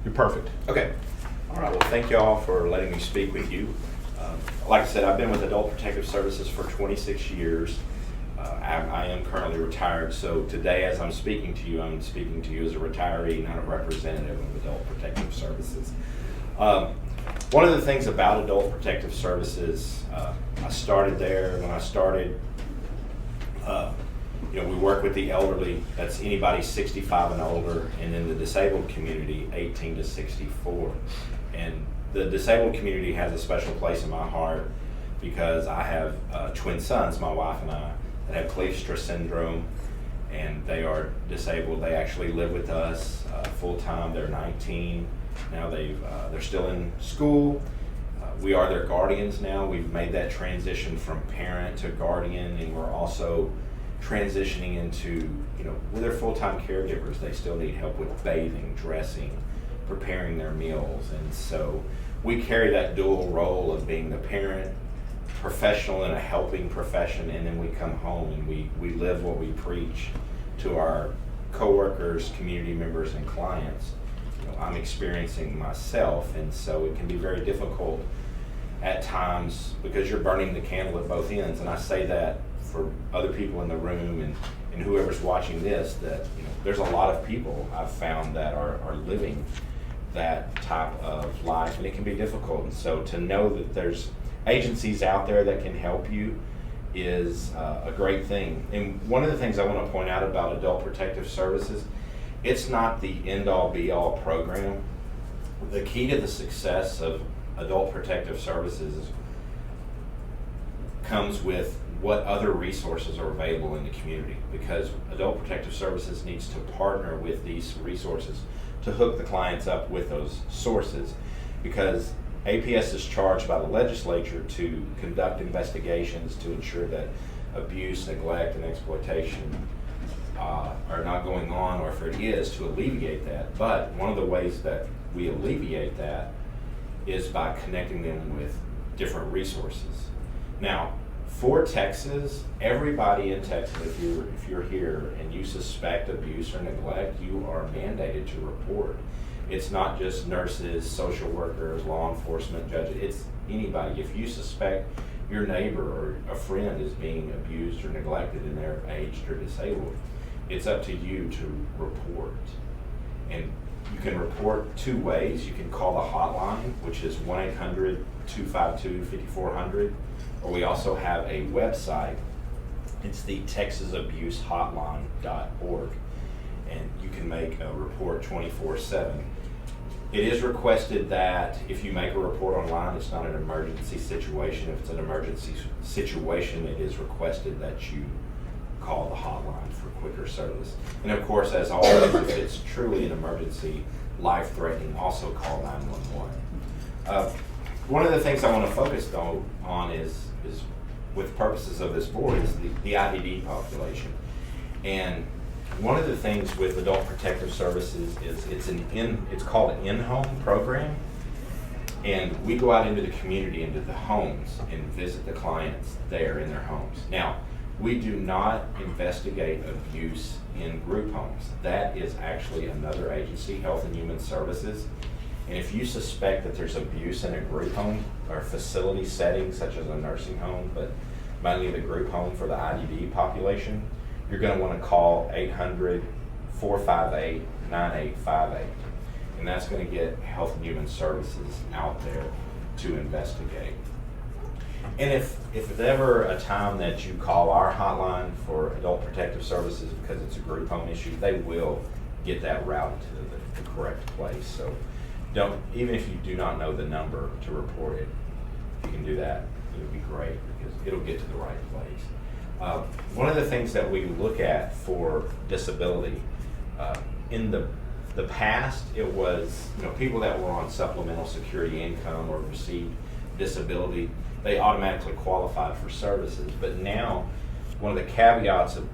You're perfect. Okay. All right. Well, thank you all for letting me speak with you. Like I said, I've been with Adult Protective Services for 26 years. I am currently retired, so today as I'm speaking to you as a retiree, not a representative of Adult Protective Services. One of the things about Adult Protective Services, I started there. When I started, we work with the elderly, that's anybody 65 and older, and in the disabled community, 18 to 64. And the disabled community has a special place in my heart because I have twin sons, my wife and I, that have Kleefstra syndrome, and they are disabled. They actually live with us full-time. They're 19. Now they're still in school. We are their guardians now. We've made that transition from parent to guardian, and we're also transitioning into, with their full-time caregivers. They still need help with bathing, dressing, preparing their meals. And so we carry that dual role of being the parent, professional in a helping profession, and then we come home and we live what we preach to our coworkers, community members, and clients. I'm experiencing myself, and so it can be very difficult at times because you're burning the candle at both ends. And I say that for other people in the room and whoever's watching this, that there's a lot of people I've found that are living that type of life, and it can be difficult. And so to know that there's agencies out there that can help you is a great thing. And one of the things I want to point out about Adult Protective Services, it's not the end-all be-all program. The key to the success of Adult Protective Services comes with what other resources are available in the community, because Adult Protective Services needs to partner with these resources to hook the clients up with those sources, because APS is charged by the legislature to conduct investigations to ensure that abuse, neglect, and exploitation are not going on, or if it is, to alleviate that. But one of the ways that we alleviate that is by connecting them with different resources. Now, for Texas, everybody in Texas, if you're here and you suspect abuse or neglect, you are mandated to report. It's not just nurses, social workers, law enforcement, judges, it's anybody. If you suspect your neighbor or a friend is being abused or neglected and they're aged or disabled, it's up to you to report. And you can report two ways. You can call the hotline, which is 1-800-252-5400, or we also have a website. It's the texasabusehotline.org, and you can make a report 24/7. It is requested that if you make a report online, it's not an emergency situation. If it's an emergency situation, it is requested that you call the hotline for quicker service. And of course, as always, if it's truly an emergency, life-threatening, also call 911. One of the things I want to focus on is with purposes of this board, is the IDD population. And one of the things with Adult Protective Services is it's called an in-home program, and we go out into the community, into the homes, and visit the clients there in their homes. Now, we do not investigate abuse in group homes. That is actually another agency, Health and Human Services. And if you suspect that there's abuse in a group home or facility setting, such as a nursing home, but mainly the group home for the IDD population, you're going to want to call 800-458-9858. And that's going to get Health and Human Services out there to investigate. And if it's ever a time that you call our hotline for Adult Protective Services because it's a group home issue, they will get that routed to the correct place. So even if you do not know the number to report it, if you can do that, it would be great because it'll get to the right place. One of the things that we look at for disability, in the past, it was people that were on supplemental security income or received disability, they automatically qualified for services. But now, one of the caveats of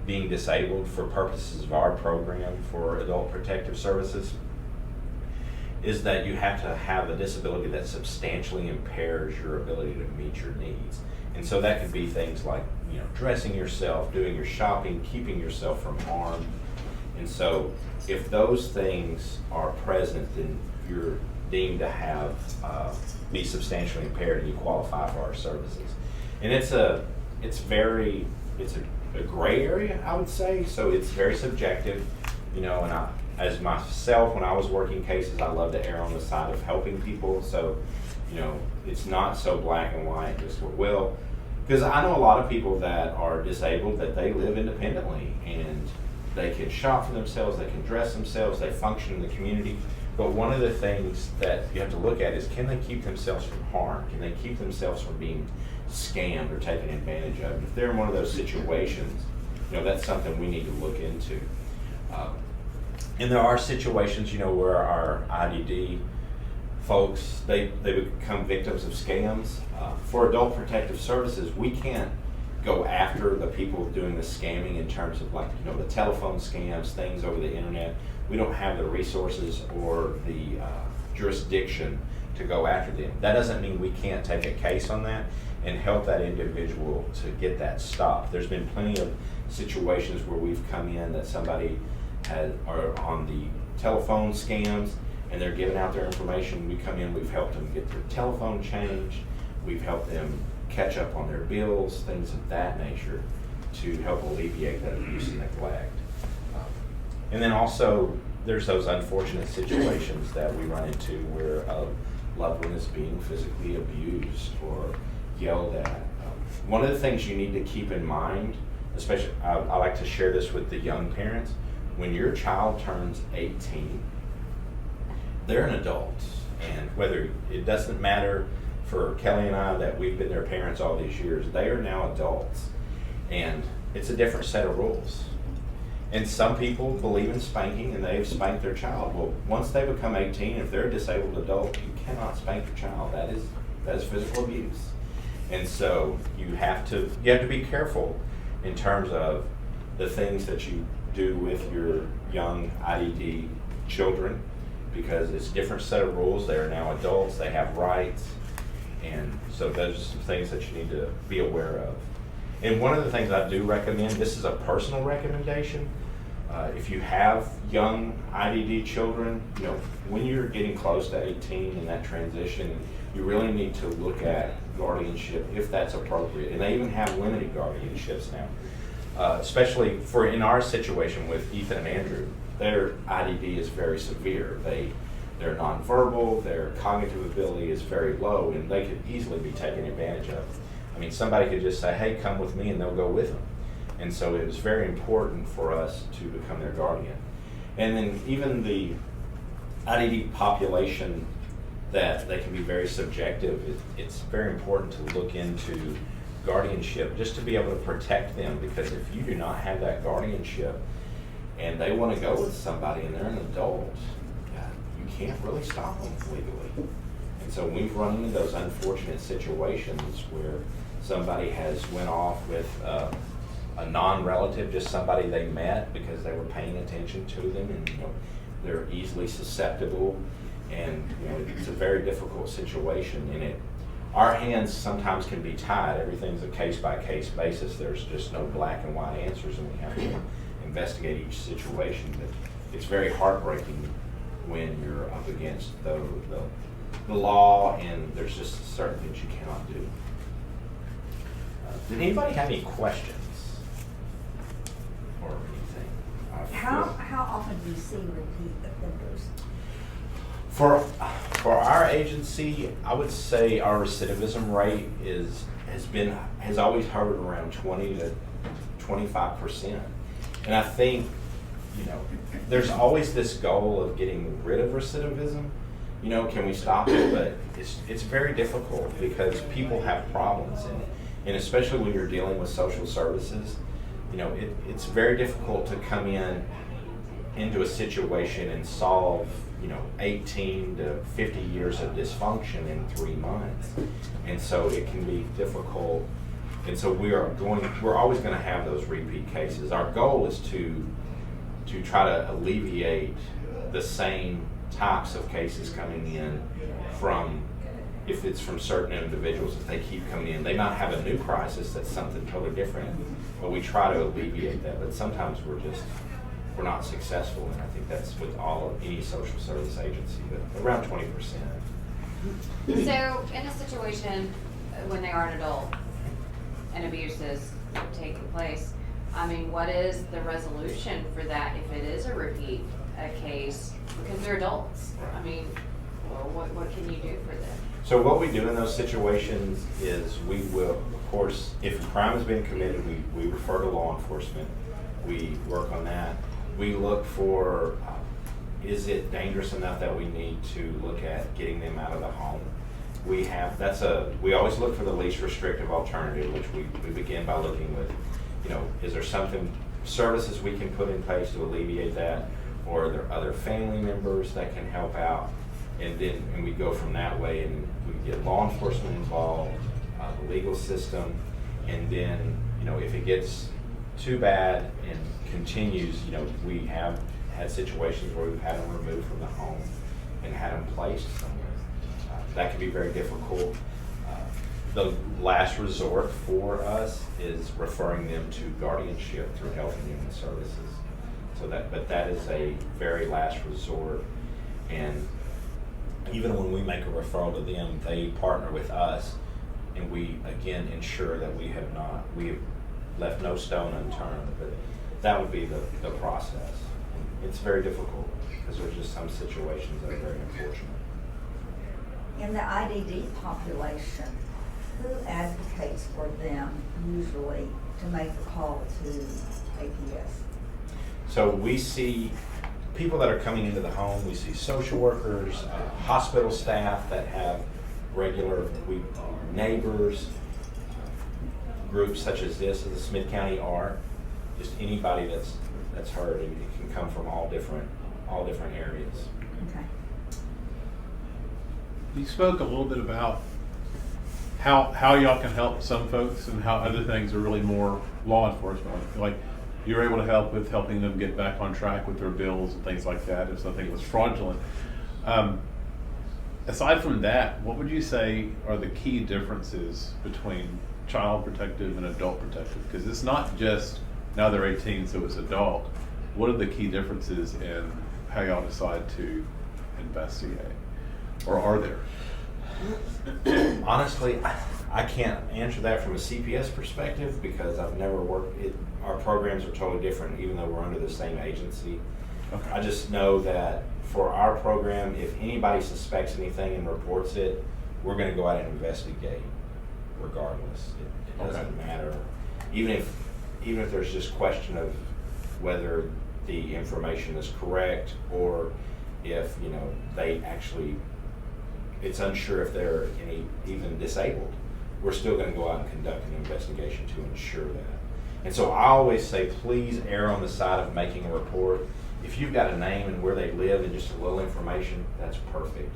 being disabled for purposes of our program for Adult Protective Services is that you have to have a disability that substantially impairs your ability to meet your needs. And so that could be things like dressing yourself, doing your shopping, keeping yourself from harm. And so if those things are present, then you're deemed to have, be substantially impaired and you qualify for our services. And it's a gray area, I would say, so it's very subjective, you know, and as myself, when I was working cases, I love to err on the side of helping people, so, you know, it's not so black and white, just, well, because I know a lot of people that are disabled that they live independently and they can shop for themselves, they can dress themselves, they function in the community. But one of the things that you have to look at is, can they keep themselves from harm? Can they keep themselves from being scammed or taken advantage of? And if they're in one of those situations, you know, that's something we need to look into. And there are situations, you know, where our IDD folks, they become victims of scams. For Adult Protective Services, we can't go after the people doing the scamming in terms of, like, you know, the telephone scams, things over the internet. We don't have the resources or the jurisdiction to go after them. That doesn't mean we can't take a case on that and help that individual to get that stopped. There's been plenty of situations where we've come in that somebody are on the telephone scams and they're giving out their information. We come in, we've helped them get their telephone changed, we've helped them catch up on their bills, things of that nature, to help alleviate that abuse and neglect. And then also, there's those unfortunate situations that we run into where a loved one is being physically abused or yelled at. One of the things you need to keep in mind, especially, I like to share this with the young parents, when your child turns 18, they're an adult. And whether, it doesn't matter for Kelly and I that we've been their parents all these years, they are now adults. And it's a different set of rules. And some people believe in spanking and they've spanked their child. Well, once they become 18, if they're a disabled adult, you cannot spank your child. That is physical abuse. And so you have to be careful in terms of the things that you do with your young IDD children, because it's a different set of rules. They are now adults, they have rights, and so those are some things that you need to be aware of. And one of the things I do recommend, this is a personal recommendation, if you have young IDD children, you know, when you're getting close to 18 in that transition, you really need to look at guardianship if that's appropriate. And they even have limited guardianships now, especially for in our situation with Ethan and Andrew. Their IDD is very severe. They're nonverbal, their cognitive ability is very low, and they could easily be taken advantage of. I mean, somebody could just say, hey, come with me, and they'll go with them. And so it was very important for us to become their guardian. And then even the IDD population, that they can be very subjective. It's very important to look into guardianship just to be able to protect them, because if you do not have that guardianship and they want to go with somebody and they're an adult, you can't really stop them legally. And so we've run into those unfortunate situations where somebody has went off with a non-relative, just somebody they met because they were paying attention to them, and you know, they're easily susceptible, and you know, it's a very difficult situation. And our hands sometimes can be tied. Everything's a case-by-case basis. There's just no black and white answers, and we have to investigate each situation. But it's very heartbreaking when you're up against the law, and there's just certain things you cannot do. Did anybody have any questions or anything? How often do you see repeat offenders? For our agency, I would say our recidivism rate has always hovered around 20 to 25%. And I think, you know, there's always this goal of getting rid of recidivism. You know, can we stop it? But it's very difficult because people have problems, and especially when you're dealing with social services, you know, it's very difficult to come into a situation and solve, you know, 18 to 50 years of dysfunction in 3 months. And so it can be difficult. And so we're always going to have those repeat cases. Our goal is to try to alleviate the same types of cases coming in from, if it's from certain individuals, if they keep coming in. They might have a new crisis that's something totally different, but we try to alleviate that. But sometimes we're just we're not successful. And I think that's with any social service agency, but around 20%. So in a situation when they are an adult and abuse is taking place, I mean, what is the resolution for that if it is a repeat case? Because they're adults. I mean, well, what can you do for them? So what we do in those situations is we will, of course, if a crime has been committed, we refer to law enforcement. We work on that. We look for, is it dangerous enough that we need to look at getting them out of the home? We always look for the least restrictive alternative, which we begin by looking with, is there services we can put in place to alleviate that? Or are there other family members that can help out? And we go from that way, and we get law enforcement involved, the legal system, and then, if it gets too bad and continues, we have had situations where we've had them removed from the home and had them placed somewhere. That can be very difficult. The last resort for us is referring them to guardianship through Health and Human Services. But that is a very last resort. And even when we make a referral to them, they partner with us, and we again ensure that we have left no stone unturned. But that would be the process. And it's very difficult because there's just some situations that are very unfortunate. In the IDD population, who advocates for them usually to make the call to APS? So we see people that are coming into the home. We see social workers, hospital staff that have regular neighbors, groups such as this, the Smith County Art, just anybody that's heard. It can come from all different areas. Okay. You spoke a little bit about how y'all can help some folks and how other things are really more law enforcement. Like you're able to help with helping them get back on track with their bills and things like that if something was fraudulent. Aside from that, what would you say are the key differences between child protective and adult protective? Because it's not just now they're 18, so it's adult. What are the key differences in how y'all decide to investigate? Or are there? Honestly, I can't answer that from a CPS perspective because I've never worked it. Our programs are totally different, even though we're under the same agency. Okay. I just know that for our program, if anybody suspects anything and reports it, we're going to go out and investigate regardless. It doesn't matter. Even if there's just question of whether the information is correct or if they actually, it's unsure if they're even disabled, we're still going to go out and conduct an investigation to ensure that. And so I always say, please err on the side of making a report. If you've got a name and where they live and just a little information, that's perfect.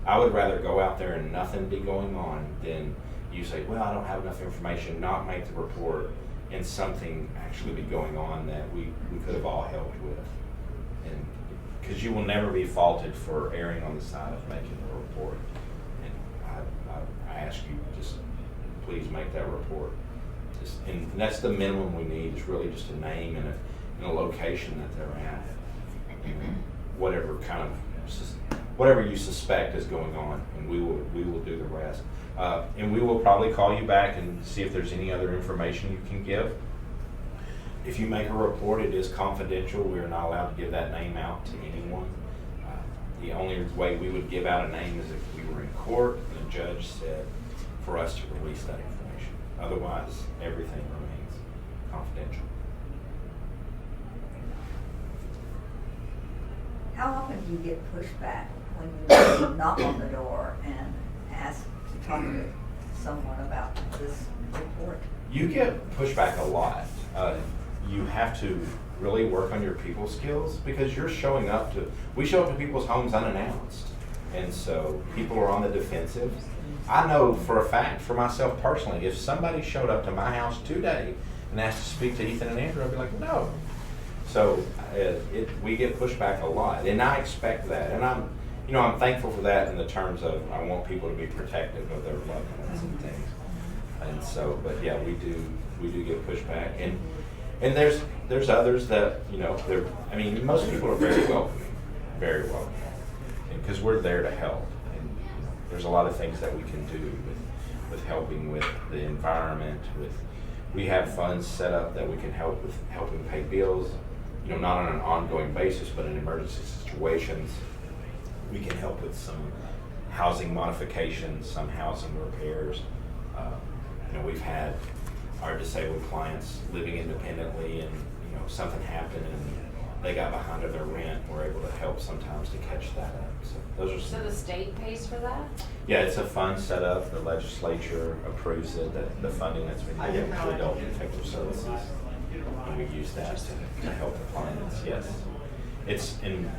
I would rather go out there and nothing be going on than you say, well, I don't have enough information, not make the report, and something actually be going on that we could have all helped with. And because you will never be faulted for erring on the side of making a report. And I ask you, just please make that report. And that's the minimum we need, is really just a name and a location that they're at. Whatever you suspect is going on, and we will do the rest. And we will probably call you back and see if there's any other information you can give. If you make a report, it is confidential. We are not allowed to give that name out to anyone. The only way we would give out a name is if we were in court and the judge said for us to release that information. Otherwise, everything remains confidential. How often do you get pushback when you knock on the door and ask to talk to someone about this report? You get pushback a lot. You have to really work on your people skills because we show up to people's homes unannounced. And so people are on the defensive. I know for a fact, for myself personally, if somebody showed up to my house today and asked to speak to Ethan and Andrew, I'd be like, no. So we get pushback a lot, and I expect that. And I'm thankful for that in the terms of I want people to be protective of their loved ones and things. And so, but yeah, we do get pushback. And And there's others that, you know, I mean, most people are very welcoming, very welcoming, because we're there to help. And you know, there's a lot of things that we can do with helping with the environment. We have funds set up that we can help with helping pay bills, you know, not on an ongoing basis, but in emergency situations. We can help with some housing modifications, some housing repairs. You know, we've had our disabled clients living independently, and you know, something happened and they got behind on their rent. We're able to help sometimes to catch that up. So those are some. So the state pays for that? Yeah, it's a fund set up. The legislature approves it. The funding that's been given to adult protective services, and we use that to help the clients. Yes, it's in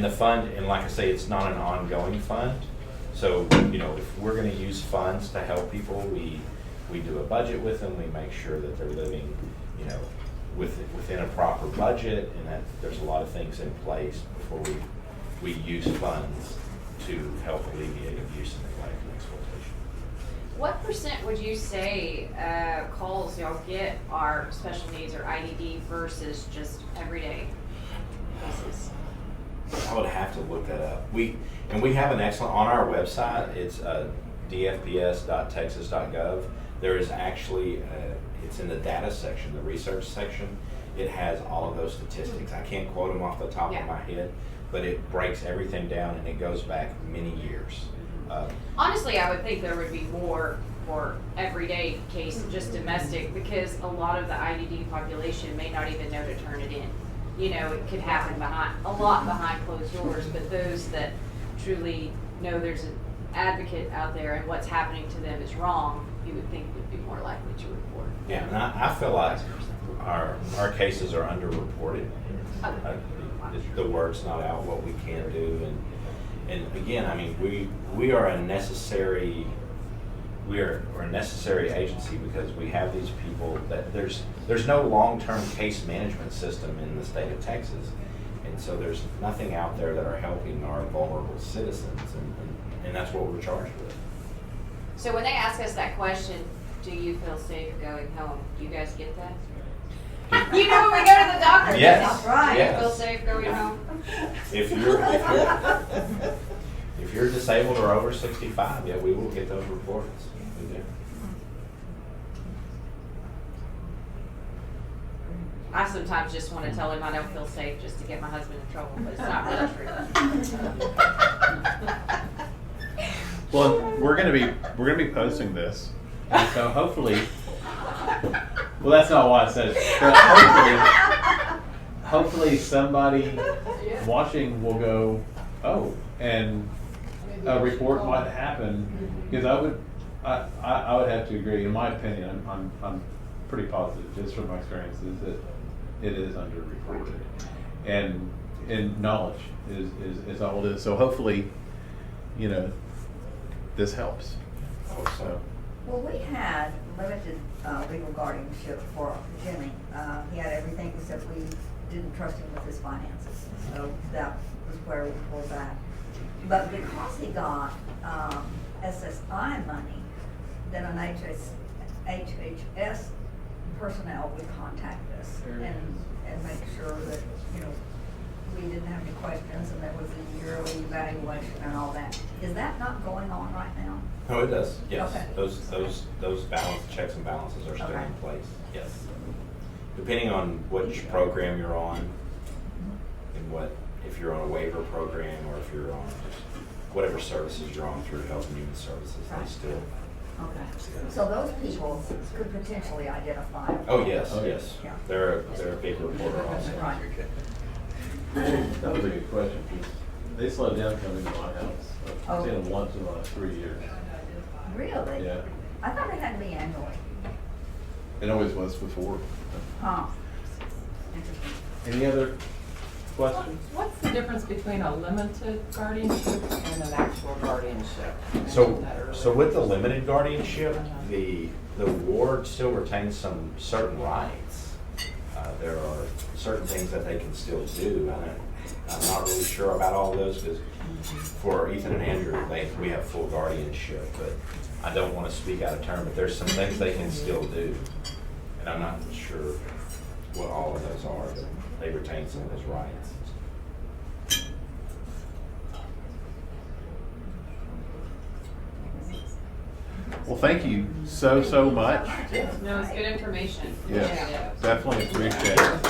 the fund, and like I say, it's not an ongoing fund. So, you know, if we're going to use funds to help people, we do a budget with them. We make sure that they're living, you know, within a proper budget, and that there's a lot of things in place before we use funds to help alleviate abuse and neglect and exploitation. What percent would you say calls y'all get are special needs or IDD versus just everyday cases? I would have to look that up. We have an excellent, on our website, it's dfps.texas.gov. There is actually, it's in the data section, the research section. It has all of those statistics. I can't quote them off the top of my head, but it breaks everything down and it goes back many years. Honestly, I would think there would be more for everyday case, just domestic, because a lot of the IDD population may not even know to turn it in. You know, it could happen behind closed doors, but those that truly know there's an advocate out there and what's happening to them is wrong, you would think would be more likely to report. Yeah, and I feel like our cases are underreported. The word's not out what we can do, and again, I mean, we are a necessary agency because we have these people that there's no long-term case management system in the state of Texas, and so there's nothing out there that are helping our vulnerable citizens, and that's what we're charged with. So when they ask us that question, do you feel safe going home? Do you guys get that? You know, when we go to the doctor, Yes. That's right. Yes. you feel safe going home? If you're disabled or over 65, yeah, we will get those reports. We do. I sometimes just want to tell him I don't feel safe just to get my husband in trouble, but it's not really true. Well, we're gonna be posting this, and so hopefully, well, that's not why I said it. But hopefully somebody watching will go, oh, and a report might happen, because I would have to agree. In my opinion, I'm pretty positive, just from my experiences, that it is underreported, and knowledge is all it is. So hopefully, you know, this helps. So. Well, we had limited legal guardianship for Jimmy. He had everything except we didn't trust him with his finances. So that was where we pulled back. But because he got SSI money, then an HHS personnel would contact us and make sure that, you know, we didn't have any questions and there was a yearly evaluation and all that. Is that not going on right now? No, it does. Yes. Okay. Those checks and balances are still Okay. in place. Yes. Depending on which program you're on, and if you're on a waiver program or if you're on just whatever services you're on through Health and Human Services, they still. Okay. So those people could potentially identify. Oh yes, yes. Yeah. They're a big reporter also. Right. That was a good question, because they slowed down coming to my house. I've seen them once in the last 3 years. Really? Yeah. I thought it had to be annually. It always was before. Huh. Interesting. Any other questions? What's the difference between a limited guardianship and an actual guardianship? So with the limited guardianship, the ward still retains some certain rights. There are certain things that they can still do. I'm not really sure about all those, because for Ethan and Andrew, we have full guardianship, but I don't want to speak out of turn, but there's some things they can still do. And I'm not sure what all of those are, but they retain some of those rights. Well, thank you so much. No, it's good information. Yes, definitely appreciate it.